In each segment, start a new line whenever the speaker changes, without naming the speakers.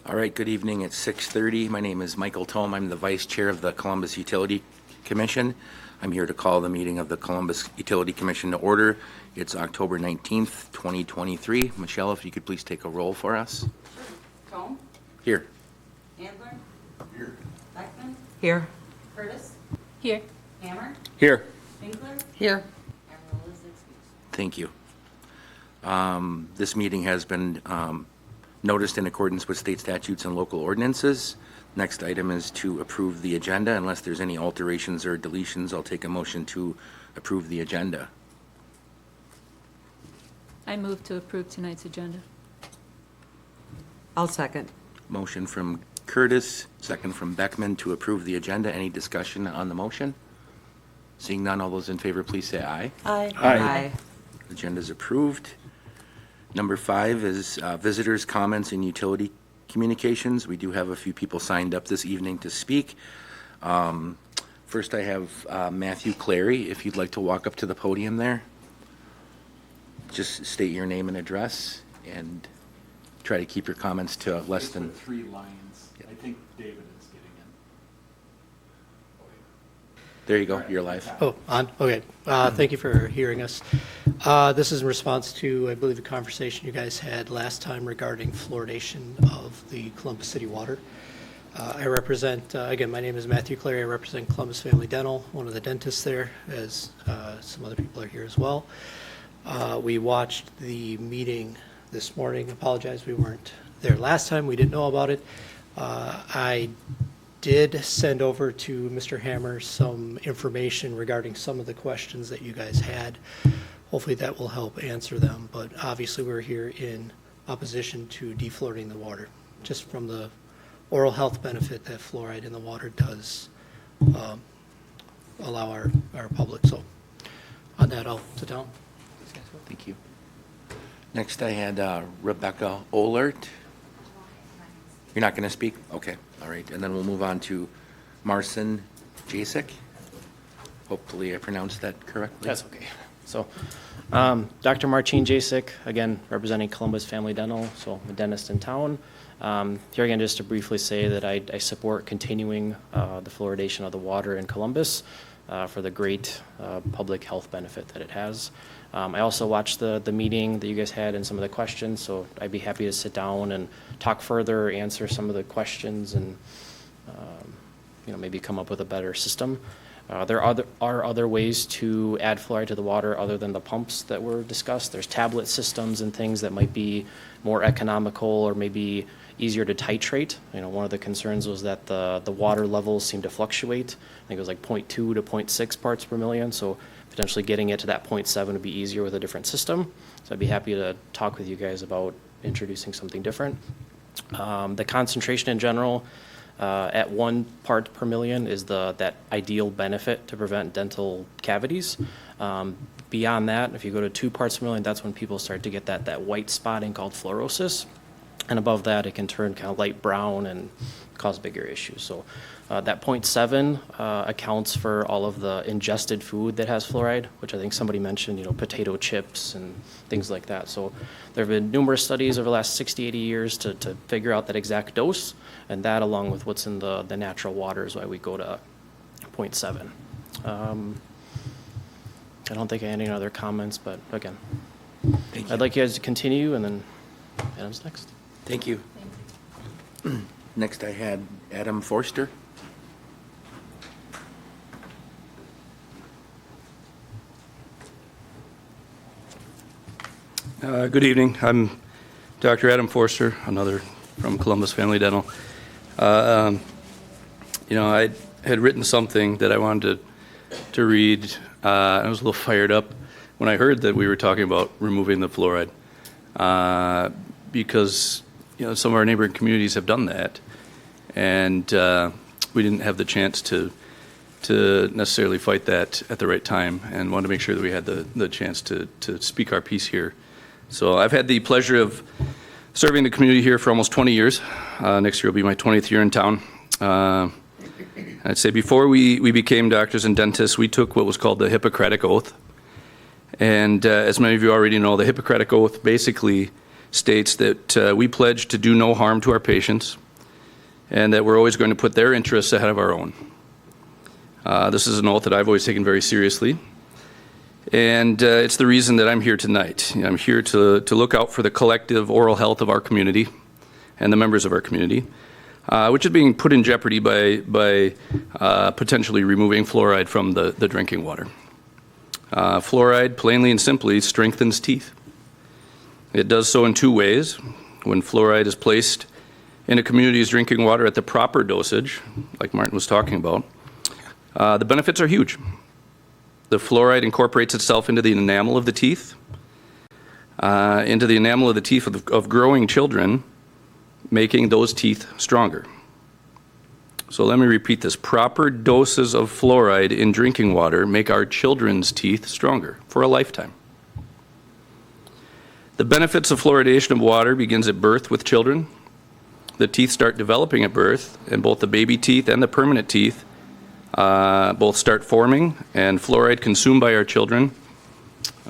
All right, good evening. It's 6:30. My name is Michael Tome. I'm the Vice Chair of the Columbus Utility Commission. I'm here to call the meeting of the Columbus Utility Commission to order. It's October 19th, 2023. Michelle, if you could please take a roll for us.
Tome?
Here.
Handler?
Here.
Beckman?
Here.
Curtis?
Here.
Hammer?
Here.
Winkler?
Here.
Emerald is excused.
Thank you. This meeting has been noticed in accordance with state statutes and local ordinances. Next item is to approve the agenda. Unless there's any alterations or deletions, I'll take a motion to approve the agenda.
I move to approve tonight's agenda.
I'll second.
Motion from Curtis, second from Beckman to approve the agenda. Any discussion on the motion? Seeing none, all those in favor, please say aye.
Aye.
Aye. Agenda is approved. Number 5 is visitors' comments and utility communications. We do have a few people signed up this evening to speak. First, I have Matthew Clary. If you'd like to walk up to the podium there, just state your name and address and try to keep your comments to less than.
3 lines. I think David is getting in.
There you go. You're live.
Oh, on? Okay. Thank you for hearing us. This is in response to, I believe, the conversation you guys had last time regarding fluoridation of the Columbus City water. I represent, again, my name is Matthew Clary. I represent Columbus Family Dental, one of the dentists there, as some other people are here as well. We watched the meeting this morning. Apologize, we weren't there last time. We didn't know about it. I did send over to Mr. Hammer some information regarding some of the questions that you guys had. Hopefully that will help answer them, but obviously we're here in opposition to defluoridating the water, just from the oral health benefit that fluoride in the water does allow our public. So on that, I'll sit down.
Thank you. Next, I had Rebecca Ohlert. You're not going to speak? Okay, all right. And then we'll move on to Marcin Jasek. Hopefully I pronounced that correctly.
That's okay. So, Dr. Marcin Jasek, again, representing Columbus Family Dental, so I'm a dentist in town. Here again, just to briefly say that I support continuing the fluoridation of the water in Columbus for the great public health benefit that it has. I also watched the meeting that you guys had and some of the questions, so I'd be happy to sit down and talk further, answer some of the questions, and maybe come up with a better system. There are other ways to add fluoride to the water other than the pumps that were discussed. There's tablet systems and things that might be more economical or maybe easier to titrate. One of the concerns was that the water levels seem to fluctuate. I think it was like 0.2 to 0.6 parts per million, so potentially getting it to that 0.7 would be easier with a different system. So I'd be happy to talk with you guys about introducing something different. The concentration in general at 1 part per million is that ideal benefit to prevent dental cavities. Beyond that, if you go to 2 parts per million, that's when people start to get that white spotting called fluorosis. And above that, it can turn kind of light brown and cause bigger issues. So that 0.7 accounts for all of the ingested food that has fluoride, which I think somebody mentioned, potato chips and things like that. So there have been numerous studies over the last 60, 80 years to figure out that exact dose, and that along with what's in the natural water is why we go to 0.7. I don't think I had any other comments, but again, I'd like you guys to continue, and then Adam's next.
Thank you. Next, I had Adam Forster.
Good evening. I'm Dr. Adam Forster, another from Columbus Family Dental. I had written something that I wanted to read. I was a little fired up when I heard that we were talking about removing the fluoride because some of our neighboring communities have done that, and we didn't have the chance to necessarily fight that at the right time, and wanted to make sure that we had the chance to speak our piece here. So I've had the pleasure of serving the community here for almost 20 years. Next year will be my 20th year in town. I'd say before we became doctors and dentists, we took what was called the Hippocratic Oath. And as many of you already know, the Hippocratic Oath basically states that we pledge to do no harm to our patients and that we're always going to put their interests ahead of our own. This is an oath that I've always taken very seriously, and it's the reason that I'm here tonight. I'm here to look out for the collective oral health of our community and the members of our community, which is being put in jeopardy by potentially removing fluoride from the drinking water. Fluoride, plainly and simply, strengthens teeth. It does so in two ways. When fluoride is placed in a community's drinking water at the proper dosage, like Martin was talking about, the benefits are huge. The fluoride incorporates itself into the enamel of the teeth, into the enamel of the teeth of growing children, making those teeth stronger. So let me repeat this. Proper doses of fluoride in drinking water make our children's teeth stronger for a lifetime. The benefits of fluoridation of water begins at birth with children. The teeth start developing at birth, and both the baby teeth and the permanent teeth both start forming, and fluoride consumed by our children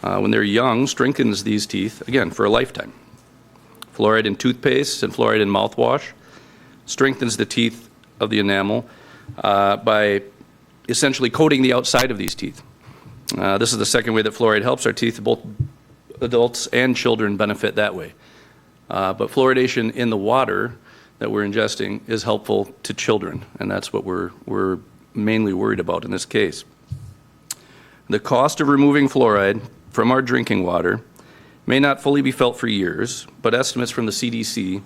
when they're young strengthens these teeth, again, for a lifetime. Fluoride in toothpaste and fluoride in mouthwash strengthens the teeth of the enamel by essentially coating the outside of these teeth. This is the second way that fluoride helps our teeth. Both adults and children benefit that way. But fluoridation in the water that we're ingesting is helpful to children, and that's what we're mainly worried about in this case. The cost of removing fluoride from our drinking water may not fully be felt for years, but estimates from the CDC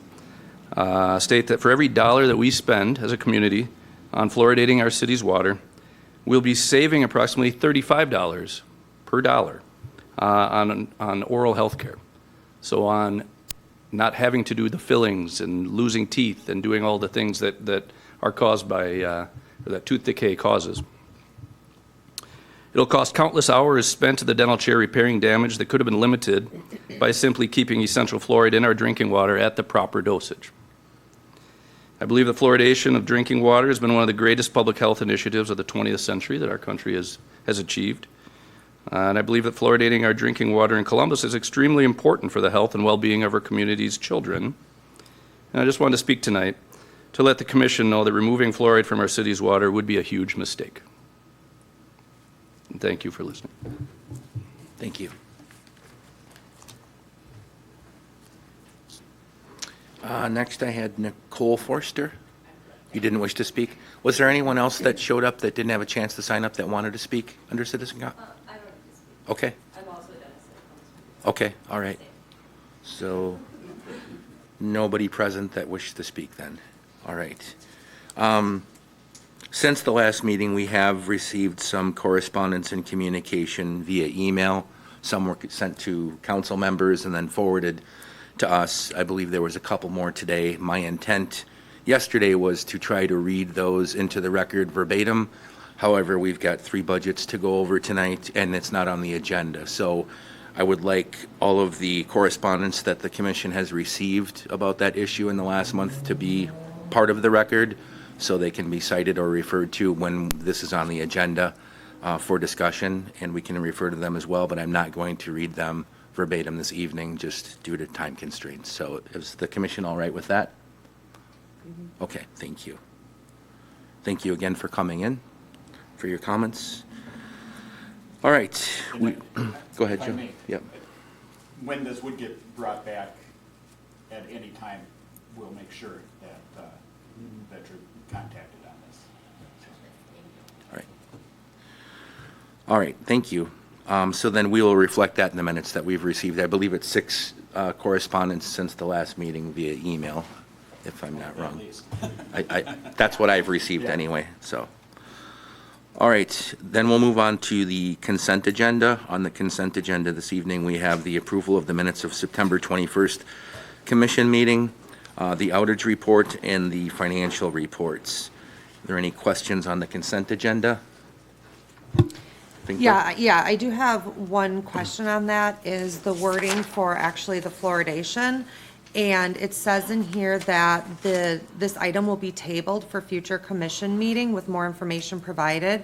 state that for every dollar that we spend as a community on fluoridating our city's water, we'll be saving approximately $35 per dollar on oral health care. So on not having to do the fillings and losing teeth and doing all the things that are caused by, or that tooth decay causes. It'll cost countless hours spent at the dental chair repairing damage that could have been limited by simply keeping essential fluoride in our drinking water at the proper dosage. I believe that fluoridation of drinking water has been one of the greatest public health initiatives of the 20th century that our country has achieved. And I believe that fluoridating our drinking water in Columbus is extremely important for the health and well-being of our community's children. And I just wanted to speak tonight to let the Commission know that removing fluoride from our city's water would be a huge mistake. And thank you for listening.
Thank you. Next, I had Nicole Forster. You didn't wish to speak. Was there anyone else that showed up that didn't have a chance to sign up that wanted to speak under citizen comment?
I don't have to speak.
Okay,
I'm also Dennis.
okay, all right. So, nobody present that wished to speak then. All right. Since the last meeting, we have received some correspondence and communication via email. Some were sent to council members and then forwarded to us. I believe there was a couple more today. My intent yesterday was to try to read those into the record verbatim. However, we've got 3 budgets to go over tonight, and it's not on the agenda. So I would like all of the correspondence that the commission has received about that issue in the last month to be part of the record, so they can be cited or referred to when this is on the agenda for discussion, and we can refer to them as well, but I'm not going to read them verbatim this evening just due to time constraints. So is the commission all right with that? Okay, thank you. Thank you again for coming in, for your comments. All right, go ahead,
If I
Joe.
may.
Yep.
When this would get brought back at any time, we'll make sure that, that you're contacted on this.
All right. All right, thank you. So then we will reflect that in the minutes that we've received. I believe it's 6 correspondence since the last meeting via email, if I'm not
At
wrong.
least.
That's what I've received
Yeah.
anyway, so. All right, then we'll move on to the consent agenda. On the consent agenda this evening, we have the approval of the minutes of September 21st commission meeting, the outage report, and the financial reports. Are there any questions on the consent agenda? Think that-
Yeah, I do have one question on that, is the wording for actually the fluoridation. And it says in here that this item will be tabled for future commission meeting with more information provided.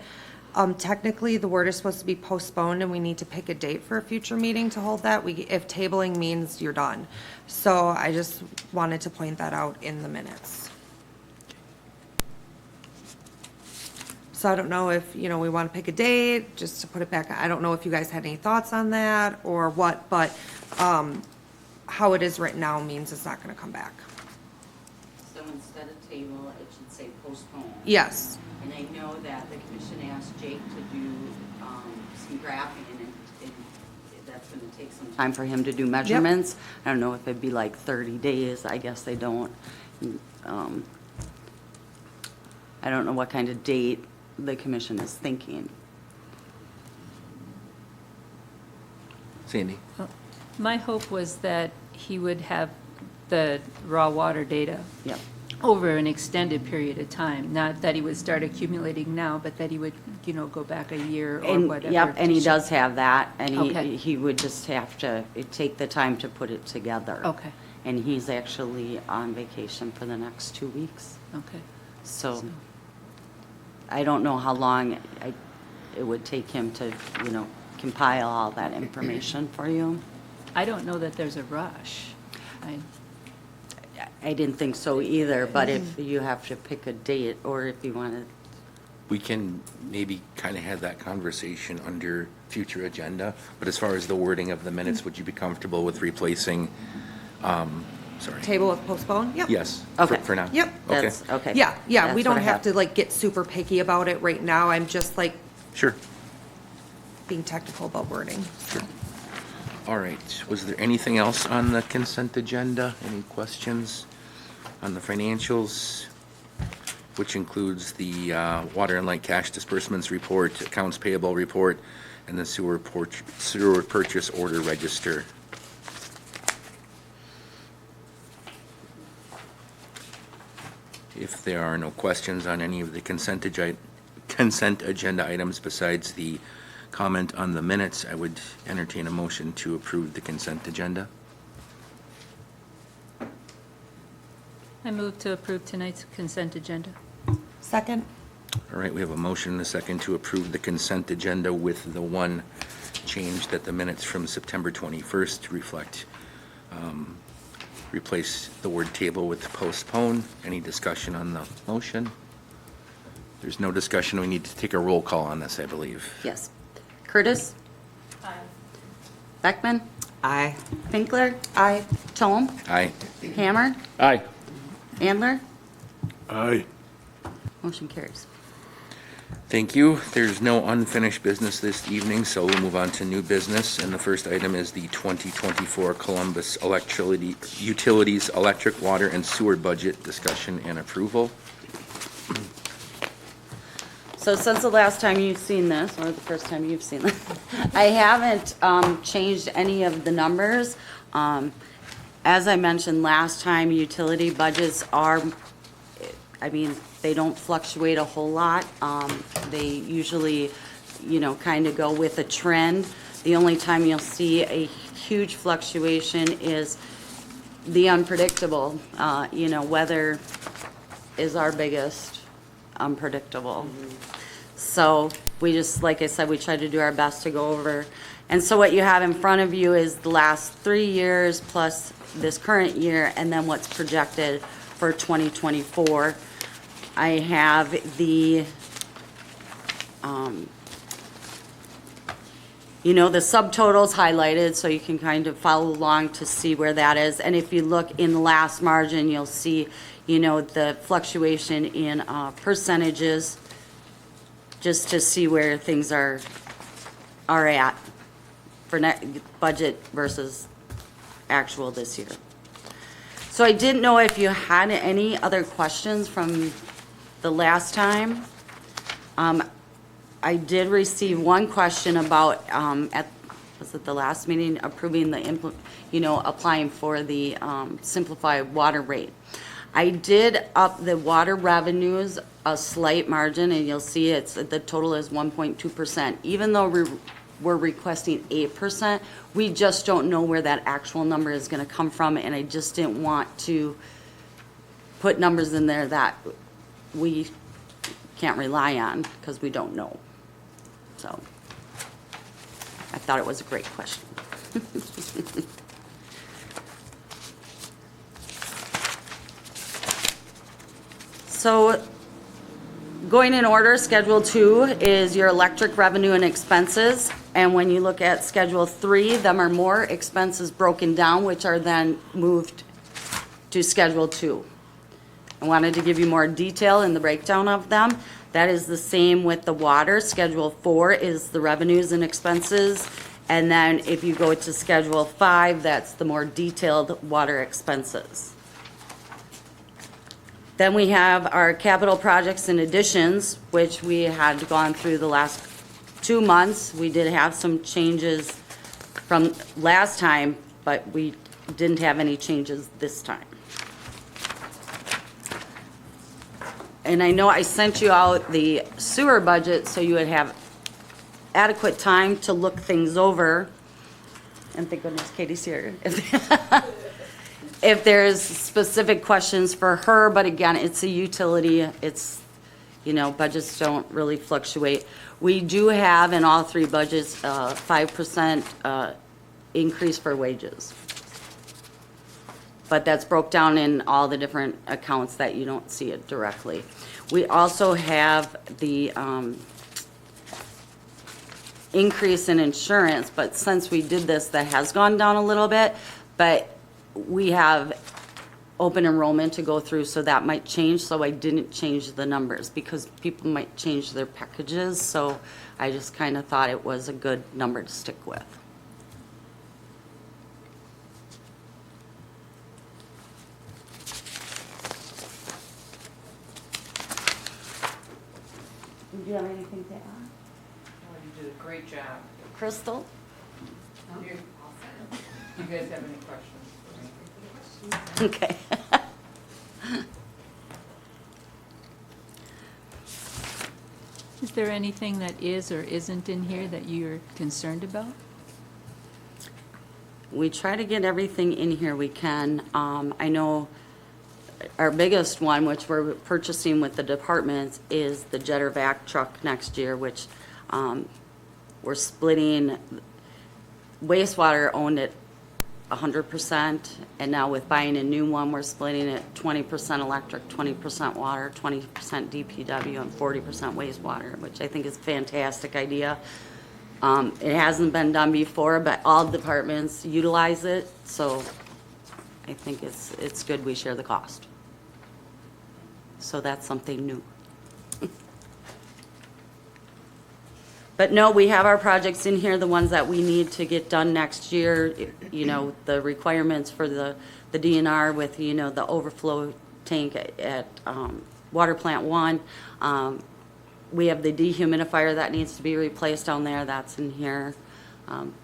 Technically, the word is supposed to be postponed, and we need to pick a date for a future meeting to hold that. If tabling means you're done. So I just wanted to point that out in the minutes. So I don't know if, we want to pick a date, just to put it back. I don't know if you guys had any thoughts on that or what, but how it is written now means it's not going to come back.
So instead of table, it should say postpone.
Yes.
And I know that the commission asked Jake to do some graphing, and that's going to take some time for him to do measurements. I don't know if it'd be like 30 days. I guess they don't. I don't know what kind of date the commission is thinking.
Sandy?
My hope was that he would have the raw water data
Yep.
over an extended period of time, not that he would start accumulating now, but that he would, go back a year or
And,
whatever.
yep, and
to
he
show-
does have that, and
Okay.
he would just have to take the time to put it together.
Okay,
And he's actually on vacation for the next 2 weeks.
okay.
So I don't know how long it would take him to, compile all that information for you.
I don't know that there's a rush.
I didn't think so either, but if you have to pick a date, or if you want to,
We can maybe kind of have that conversation under future agenda, but as far as the wording of the minutes, would you be comfortable with replacing, sorry?
Table with postpone? Yep.
Yes,
Okay.
for now?
Yep.
Okay,
that's, okay.
Yeah, we
That's what
don't
I
have to get super picky about it right now. I'm just
sure.
being technical about wording.
All right, was there anything else on the consent agenda? Any questions on the financials? Which includes the water and light cash disbursements report, accounts payable report, and the sewer purchase order register. If there are no questions on any of the consent agenda items besides the comment on the minutes, I would entertain a motion to approve the consent agenda.
I move to approve tonight's consent agenda.
Second?
All right, we have a motion and a second to approve the consent agenda with the one change that the minutes from September 21st reflect. Replace the word table with postpone. Any discussion on the motion? There's no discussion. We need to take a roll call on this, I believe.
Yes. Curtis? Aye. Beckman?
Aye.
Pinkler?
Aye.
Tome?
Aye.
Hammer?
Aye.
Andler?
Aye.
Motion carries.
Thank you. There's no unfinished business this evening, so we'll move on to new business. And the first item is the 2024 Columbus Utilities Electric, Water, and Sewer Budget Discussion and Approval.
So since the last time you've seen this, or the first time you've seen this, I haven't changed any of the numbers. As I mentioned last time, utility budgets are, they don't fluctuate a whole lot. They usually, kind of go with a trend. The only time you'll see a huge fluctuation is the unpredictable. Weather is our biggest unpredictable. So we just, like I said, we try to do our best to go over. And so what you have in front of you is the last 3 years plus this current year, and then what's projected for 2024. I have the, the subtotals highlighted, so you can kind of follow along to see where that is. And if you look in the last margin, you'll see, the fluctuation in percentages, just to see where things are at for budget versus actual this year. So I didn't know if you had any other questions from the last time. I did receive one question about, was it the last meeting, approving the, applying for the simplified water rate. I did up the water revenues a slight margin, and you'll see the total is 1.2%. Even though we're requesting 8%, we just don't know where that actual number is going to come from, and I just didn't want to put numbers in there that we can't rely on because we don't know. So I thought it was a great question. So going in order, Schedule 2 is your electric revenue and expenses. And when you look at Schedule 3, them are more expenses broken down, which are then moved to Schedule 2. I wanted to give you more detail in the breakdown of them. That is the same with the water. Schedule 4 is the revenues and expenses. And then if you go to Schedule 5, that's the more detailed water expenses. Then we have our capital projects and additions, which we had gone through the last 2 months. We did have some changes from last time, but we didn't have any changes this time. And I know I sent you out the sewer budget so you would have adequate time to look things over. And thank goodness Katie's here. If there's specific questions for her, but again, it's a utility, it's, you know, budgets don't really fluctuate. We do have in all 3 budgets, 5% increase for wages. But that's broke down in all the different accounts that you don't see it directly. We also have the increase in insurance, but since we did this, that has gone down a little bit, but we have open enrollment to go through, so that might change, so I didn't change the numbers because people might change their packages, so I just kind of thought it was a good number to stick with. Do you have anything to add?
Well, you did a great job.
Crystal?
You guys have any questions?
Okay.
Is there anything that is or isn't in here that you're concerned about?
We try to get everything in here we can. I know our biggest one, which we're purchasing with the departments, is the Jetter vac truck next year, which we're splitting. Wastewater owned it 100%, and now with buying a new one, we're splitting it 20% electric, 20% water, 20% DPW, and 40% wastewater, which I think is a fantastic idea. It hasn't been done before, but all departments utilize it, so I think it's good we share the cost. So that's something new. But no, we have our projects in here, the ones that we need to get done next year, you know, the requirements for the DNR with, you know, the overflow tank at Water Plant 1. We have the dehumidifier that needs to be replaced down there, that's in here.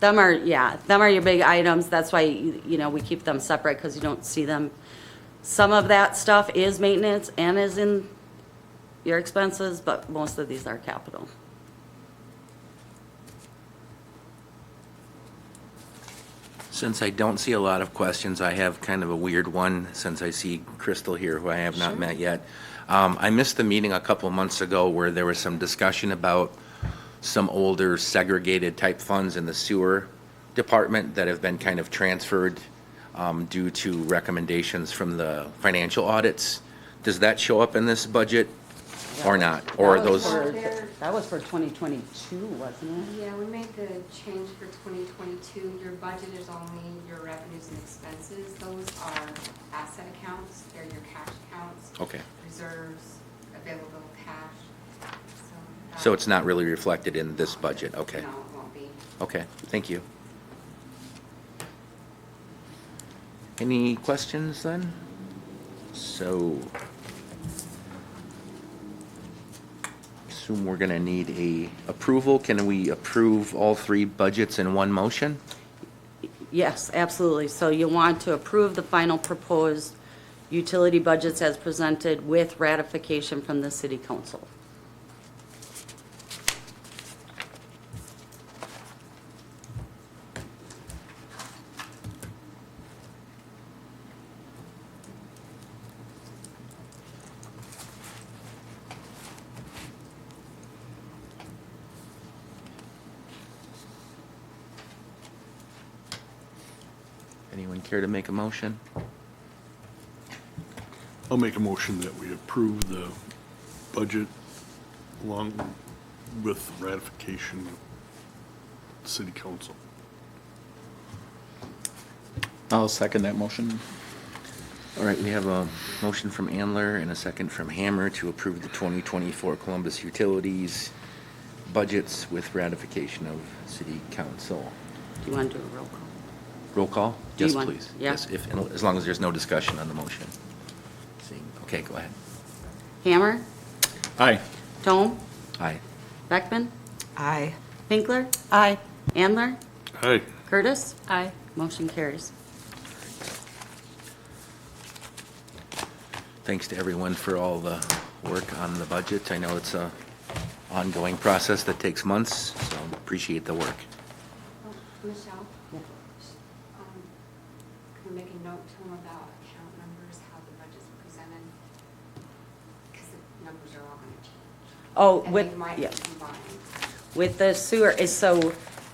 Them are your big items, that's why, you know, we keep them separate because you don't see them. Some of that stuff is maintenance and is in your expenses, but most of these are capital.
Since I don't see a lot of questions, I have kind of a weird one, since I see Crystal here, who I have not met yet. I missed the meeting a couple months ago where there was some discussion about some older segregated type funds in the sewer department that have been kind of transferred due to recommendations from the financial audits. Does that show up in this budget or not? Or are those?
That was for 2022, wasn't it?
Yeah, we made the change for 2022. Your budget is only your revenues and expenses. Those are asset accounts, they're your cash accounts.
Okay.
Reserves, available cash.
So it's not really reflected in this budget, okay.
No, it won't be.
Okay, thank you. Any questions then? So, assume we're gonna need a approval. Can we approve all 3 budgets in one motion?
Yes, absolutely. So you want to approve the final proposed utility budgets as presented with ratification from the city council.
Anyone care to make a motion?
I'll make a motion that we approve the budget along with ratification of city council.
I'll second that motion.
All right, we have a motion from Andler and a second from Hammer to approve the 2024 Columbus Utilities budgets with ratification of city council.
Do you want to do a roll call?
Roll call?
Do you
Yes,
want-
please.
yeah.
Yes, as long as there's no discussion on the motion. Okay, go ahead.
Hammer?
Aye.
Tome?
Aye.
Beckman?
Aye.
Pinkler?
Aye.
Andler?
Aye.
Curtis?
Aye.
Motion carries.
Thanks to everyone for all the work on the budget. I know it's a ongoing process that takes months, so appreciate the work.
Oh, Michelle? Can we make a note to them about account numbers, how the budget's presented? Because the numbers are all gonna change.
Oh,
And
with,
they might
yeah.
be combined.
With the sewer, so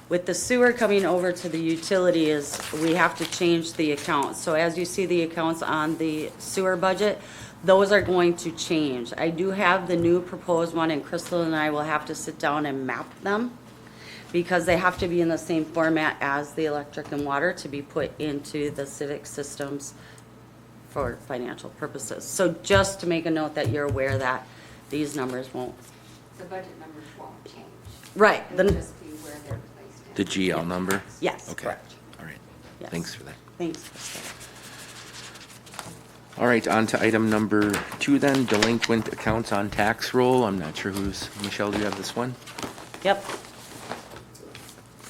with the sewer coming over to the utility is, we have to change the accounts. So as you see the accounts on the sewer budget, those are going to change. I do have the new proposed one, and Crystal and I will have to sit down and map them because they have to be in the same format as the electric and water to be put into the civic systems for financial purposes. So just to make a note that you're aware that these numbers won't.
The budget numbers won't change.
Right,
It'll
the-
just be where they're placed in.
The GL number?
Yes,
Okay.
correct.
All right.
Yes.
Thanks for that.
Thanks, Crystal.
All right, on to item number 2 then, delinquent accounts on tax roll. I'm not sure Michelle, do you have this one?
Yep.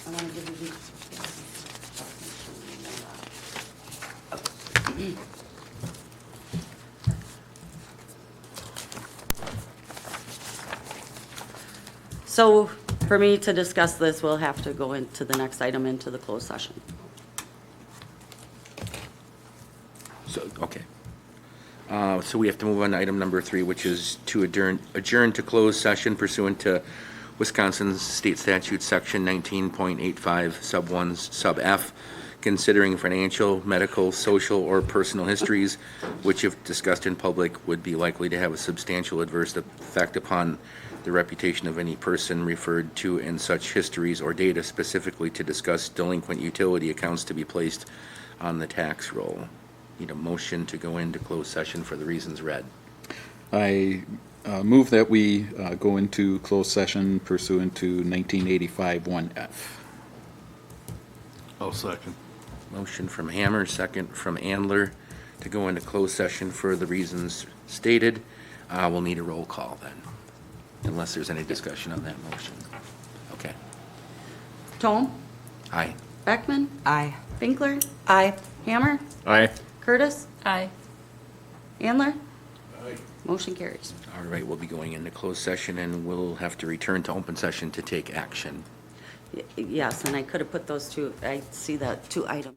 I wanna give you these. So for me to discuss this, we'll have to go into the next item, into the closed session.
So, okay. So we have to move on to item number 3, which is to adjourn to closed session pursuant to Wisconsin State Statute, Section 19.85, Sub 1, Sub F, considering financial, medical, social, or personal histories, which if discussed in public would be likely to have a substantial adverse effect upon the reputation of any person referred to in such histories or data, specifically to discuss delinquent utility accounts to be placed on the tax roll. Need a motion to go into closed session for the reasons read.
I move that we go into closed session pursuant to 1985 1F.
I'll second.
Motion from Hammer, second from Andler to go into closed session for the reasons stated. We'll need a roll call then, unless there's any discussion on that motion. Okay.
Tome?
Aye.
Beckman?
Aye.
Pinkler?
Aye.
Hammer?
Aye.
Curtis?
Aye.
Andler?
Aye.
Motion carries.
All right, we'll be going into closed session and we'll have to return to open session to take action.
Yes, and I could have put those two, I see that 2 items.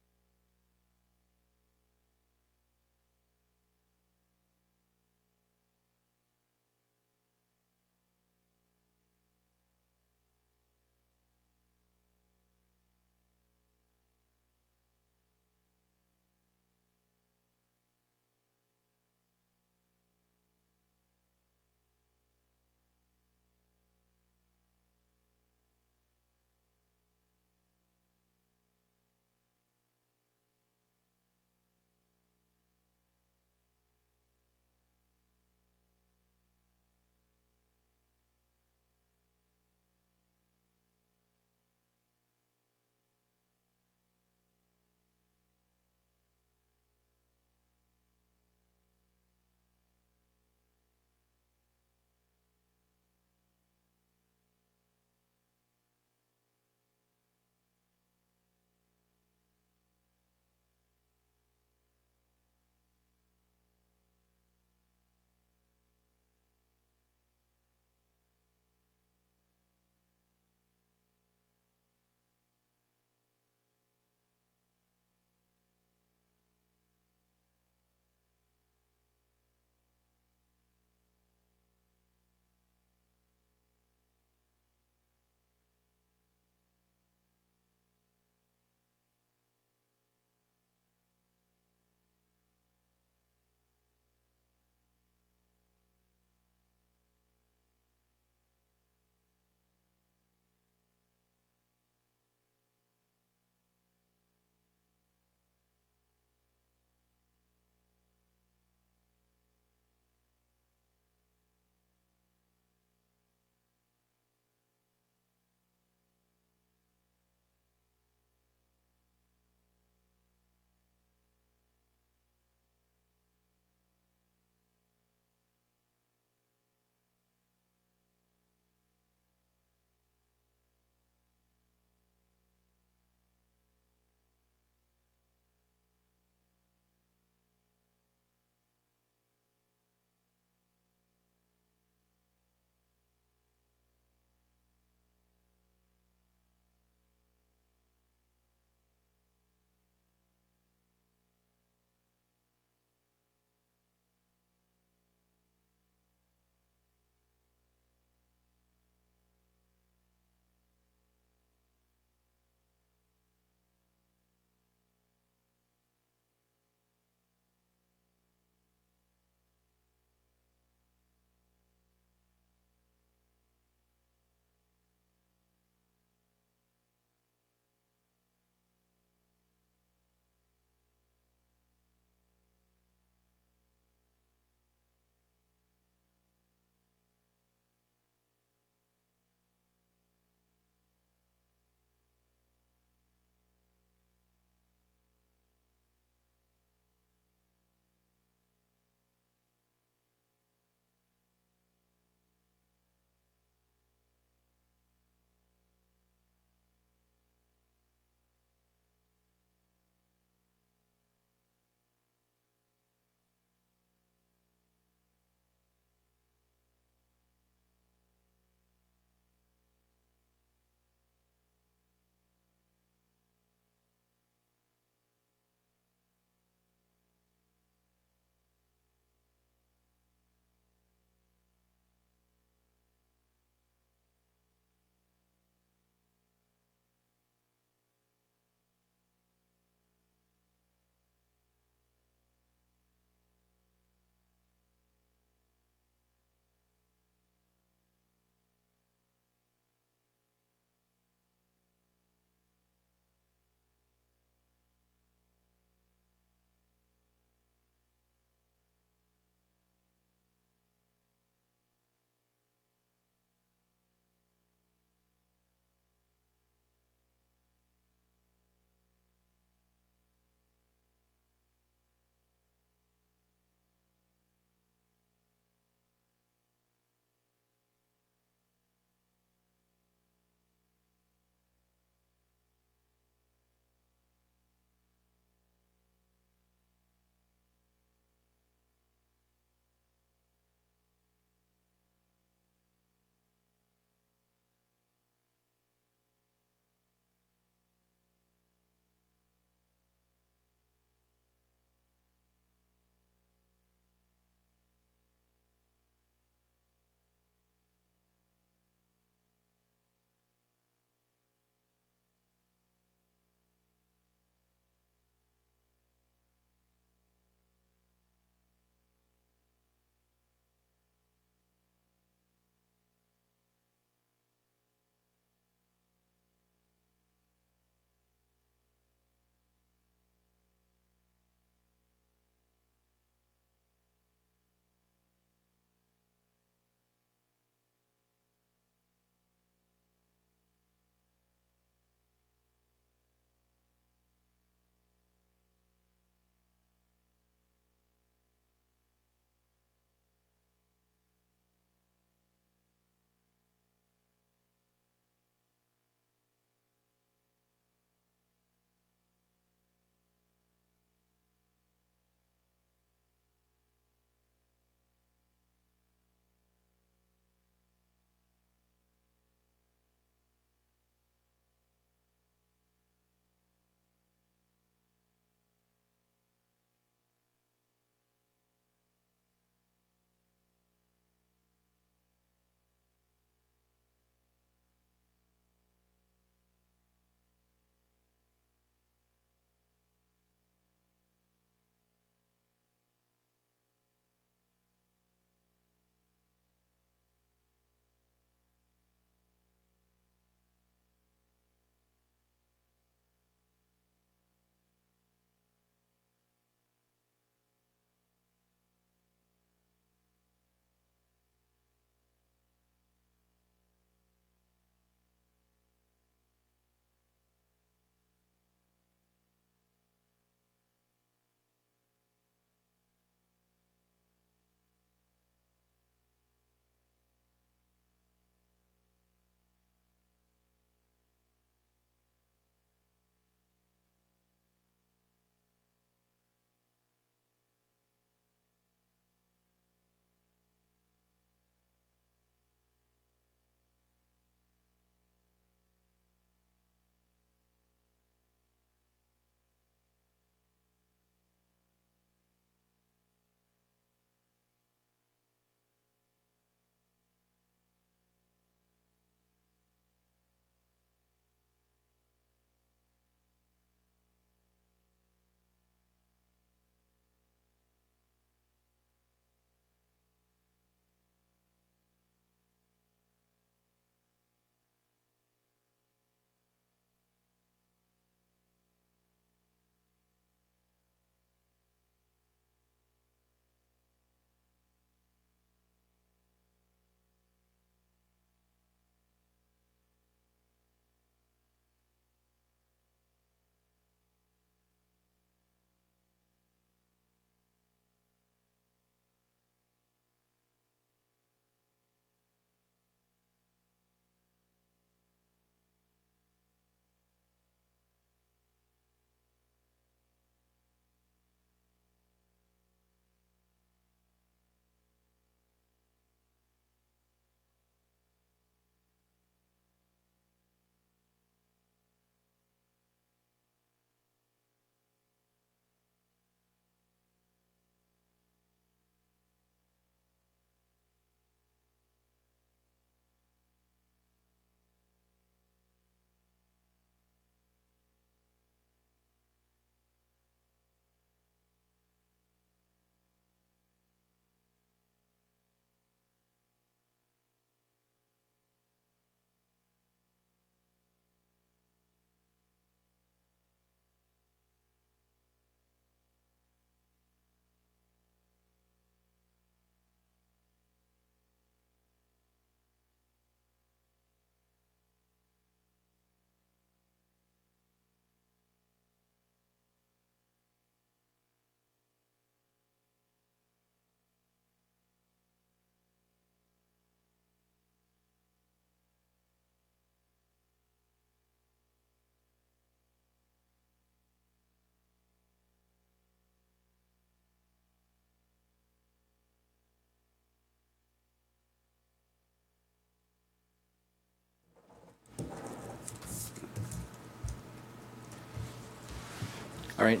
All right.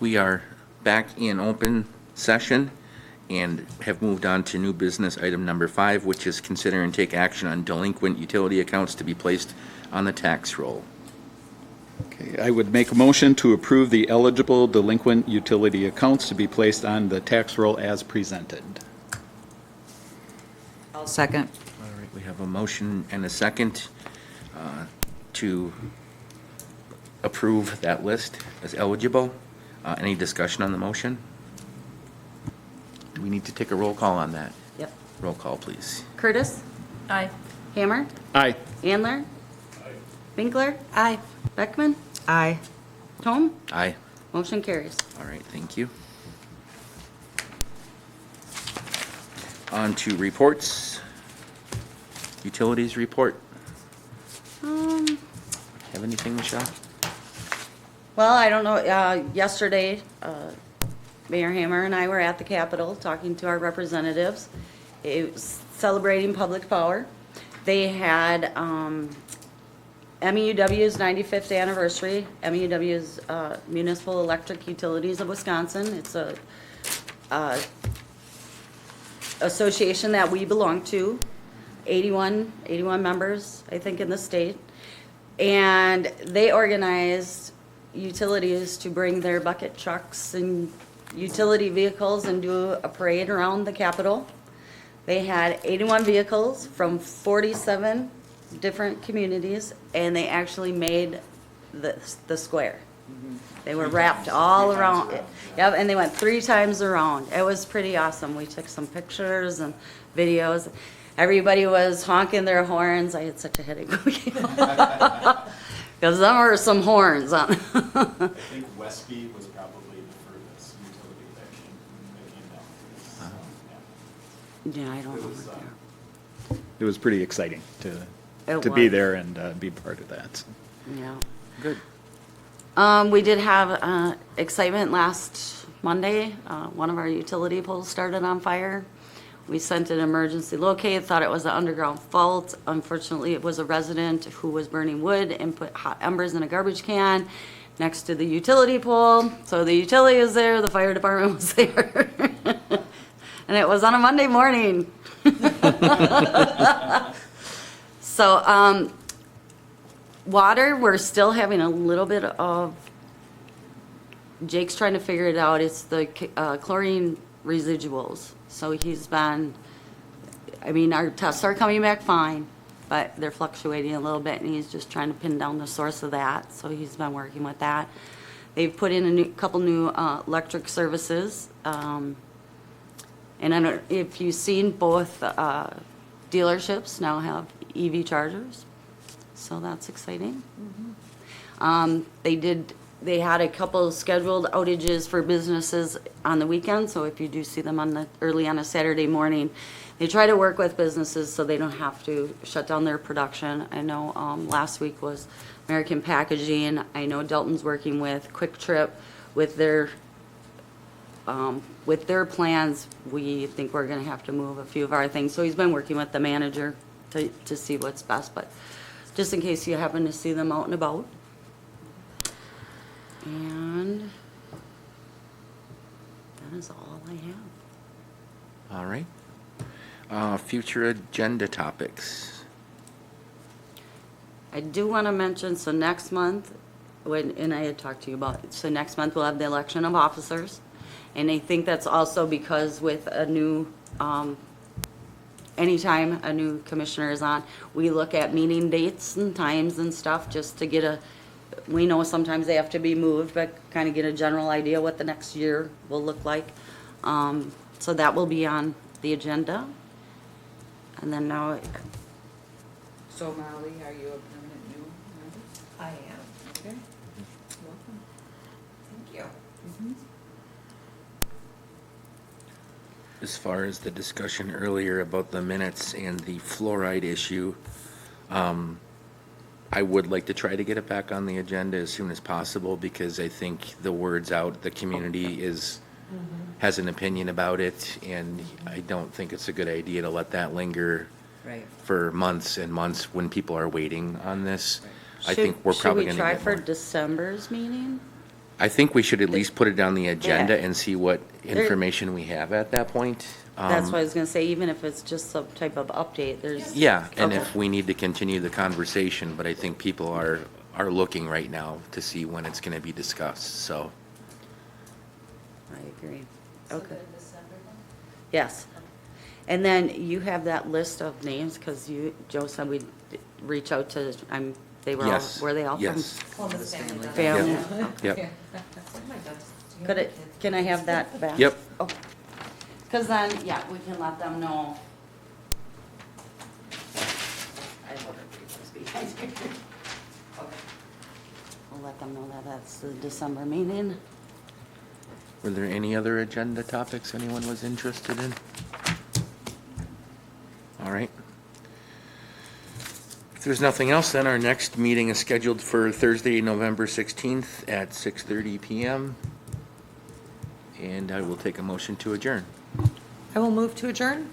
We are back in open session and have moved on to new business item number 5, which is consider and take action on delinquent utility accounts to be placed on the tax roll.
Okay, I would make a motion to approve the eligible delinquent utility accounts to be placed on the tax roll as presented.
I'll second.
All right, we have a motion and a second to approve that list as eligible. Any discussion on the motion? Do we need to take a roll call on that?
Yep.
Roll call, please.
Curtis?
Aye.
Hammer?
Aye.
Andler? Winkler?
Aye.
Beckman?
Aye.
Tom?
Aye.
Motion carries.
All right, thank you. On to reports. Utilities report. Have anything, Michelle?
Well, I don't know, yesterday, Mayor Hammer and I were at the Capitol talking to our representatives. It was celebrating public power. They had MEUW's 95th anniversary. MEUW's Municipal Electric Utilities of Wisconsin. It's a association that we belong to. 81 members, I think, in the state. And they organized utilities to bring their bucket trucks and utility vehicles and do a parade around the Capitol. They had 81 vehicles from 47 different communities, and they actually made the square. They were wrapped all around it. Yep, and they went 3 times around. It was pretty awesome. We took some pictures and videos. Everybody was honking their horns. I had such a headache. Because there were some horns on.
I think Westby was probably the furthest utility that came down.
Yeah, I don't know.
It was,
what they are.
It was pretty exciting
It
to be
was.
there and be part of that.
Yeah.
Good.
We did have excitement last Monday. One of our utility poles started on fire. We sent an emergency locate, thought it was an underground fault. Unfortunately, it was a resident who was burning wood and put hot embers in a garbage can next to the utility pole. So the utility was there, the fire department was there. And it was on a Monday morning. So, water, we're still having a little bit of, Jake's trying to figure it out. It's the chlorine residuals. So he's been, I mean, our tests are coming back fine, but they're fluctuating a little bit, and he's just trying to pin down the source of that. So he's been working with that. They've put in a couple new electric services. And I don't know if you've seen, both dealerships now have EV chargers. So that's exciting. They had a couple scheduled outages for businesses on the weekend, so if you do see them early on a Saturday morning, they try to work with businesses so they don't have to shut down their production. I know last week was American Packaging. I know Delton's working with Quick Trip with their plans. We think we're gonna have to move a few of our things, so he's been working with the manager to see what's best, but just in case you happen to see them out and about. And that is all I have.
All right. Future agenda topics.
I do want to mention, so next month, and I had talked to you about it, so next month we'll have the election of officers. And I think that's also because with a new, anytime a new commissioner is on, we look at meeting dates and times and stuff just to get we know sometimes they have to be moved, but kind of get a general idea what the next year will look like. So that will be on the agenda. And then now,
So Molly, are you a permanent new member?
I am.
Okay. Welcome.
Thank you.
As far as the discussion earlier about the minutes and the fluoride issue, I would like to try to get it back on the agenda as soon as possible, because I think the word's out, the community has an opinion about it, and I don't think it's a good idea to let that linger
Right.
for months and months when people are waiting on this. I think we're probably
should
gonna
we try
get
for
more.
December's meeting?
I think we should at least put it on the agenda
Yeah.
and see what information we have at that point.
That's what I was gonna say, even if it's just some type of update, there's.
Yeah, and
Okay.
if we need to continue the conversation, but I think people are looking right now to see when it's gonna be discussed, so.
I agree. Okay. Yes. And then you have that list of names, because Joe said we'd reach out to, they were all,
Yes.
were they all from?
Yes.
Columbus family.
Family?
Yep.
Oh my God. Do you
Could
have
it,
kids?
can I have that back?
Yep.
Okay. Because then, yeah, we can let them know. I have other papers behind here. Okay. We'll let them know that that's the December meeting.
Were there any other agenda topics anyone was interested in? All right. If there's nothing else, then our next meeting is scheduled for Thursday, November 16th at 6:30 PM. And I will take a motion to adjourn.
I will move to adjourn.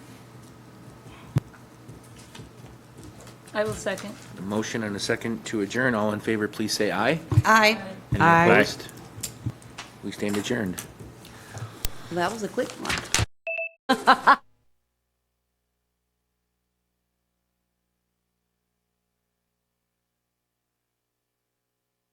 I will second.
A motion and a second to adjourn. All in favor, please say aye.
Aye.
Any
Aye.
opposed? We stand adjourned.
That was a quick one.